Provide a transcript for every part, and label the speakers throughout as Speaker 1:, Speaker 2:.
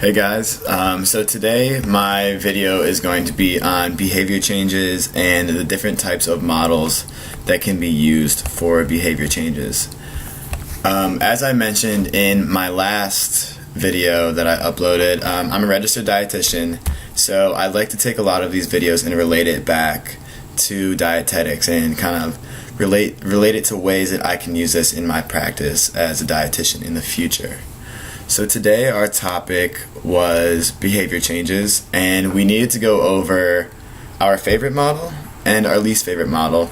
Speaker 1: Hey guys, so today my video is going to be on behavior changes and the different types of models that can be used for behavior changes. As I mentioned in my last video that I uploaded, I'm a registered dietitian, so I'd like to take a lot of these videos and relate it back to dietetics and kind of relate it to ways that I can use this in my practice as a dietitian in the future. So today our topic was behavior changes, and we needed to go over our favorite model and our least favorite model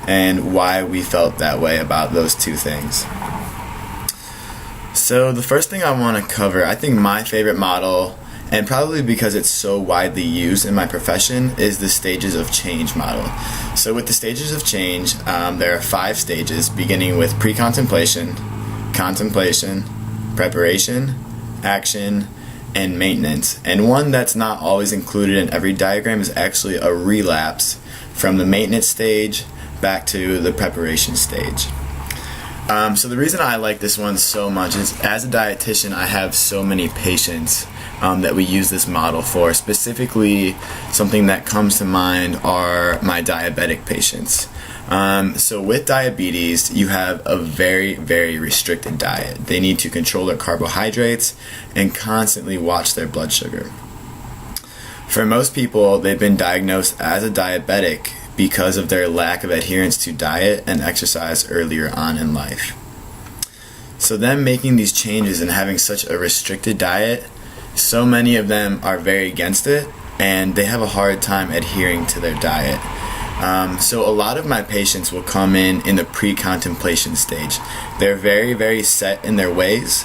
Speaker 1: and why we felt that way about those two things. So the first thing I want to cover, I think my favorite model, and probably because it's so widely used in my profession, is the stages of change model. So with the stages of change, there are 5 stages, beginning with pre-contemplation, contemplation, preparation, action, and maintenance. And one that's not always included in every diagram is actually a relapse from the maintenance stage back to the preparation stage. So the reason I like this one so much is, as a dietitian, I have so many patients that we use this model for. Specifically, something that comes to mind are my diabetic patients. So with diabetes, you have a very, very restricted diet. They need to control their carbohydrates and constantly watch their blood sugar. For most people, they've been diagnosed as a diabetic because of their lack of adherence to diet and exercise earlier on in life. So them making these changes and having such a restricted diet, so many of them are very against it, and they have a hard time adhering to their diet. So a lot of my patients will come in the pre-contemplation stage. They're very, very set in their ways.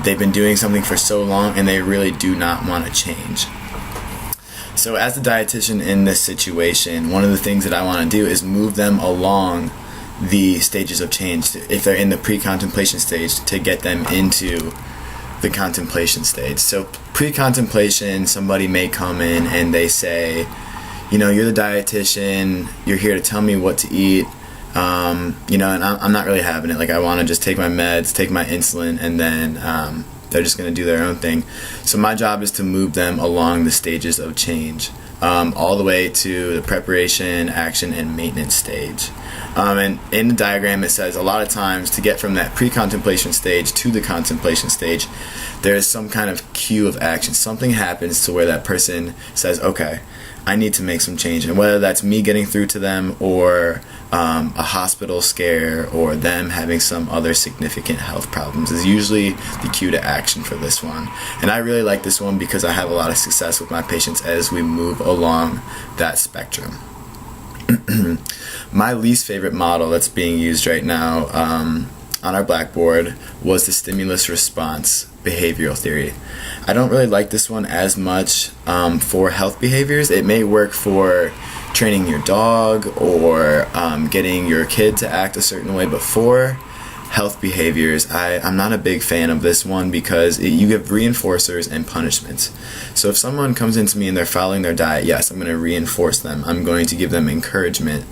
Speaker 1: They've been doing something for so long and they really do not want to change. So as a dietitian in this situation, one of the things that I want to do is move them along the stages of change, if they're in the pre-contemplation stage, to get them into the contemplation stage. So pre-contemplation, somebody may come in and they say, you know, you're the dietitian, you're here to tell me what to eat, and I'm not really having it. Like, I want to just take my meds, take my insulin, and then they're just going to do their own thing. So my job is to move them along the stages of change, all the way to the preparation, action, and maintenance stage. And in the diagram it says a lot of times to get from that pre-contemplation stage to the contemplation stage, there's some kind of cue of action. Something happens to where that person says, okay, I need to make some change. And whether that's me getting through to them, or a hospital scare, or them having some other significant health problems, is usually the cue to action for this one. And I really like this one because I have a lot of success with my patients as we move along that spectrum. My least favorite model that's being used right now on our blackboard was the stimulus response behavioral theory. I don't really like this one as much for health behaviors. It may work for training your dog or getting your kid to act a certain way, but for health behaviors, I'm not a big fan of this one because you give reinforcers and punishments. So if someone comes into me and they're following their diet, yes, I'm going to reinforce them. I'm going to give them encouragement.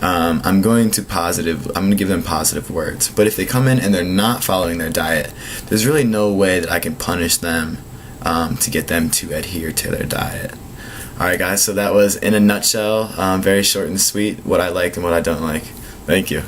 Speaker 1: I'm going to give them positive words. But if they come in and they're not following their diet, there's really no way that I can punish them to get them to adhere to their diet. Alright guys, so that was, in a nutshell, very short and sweet, what I like and what I don't like. Thank you.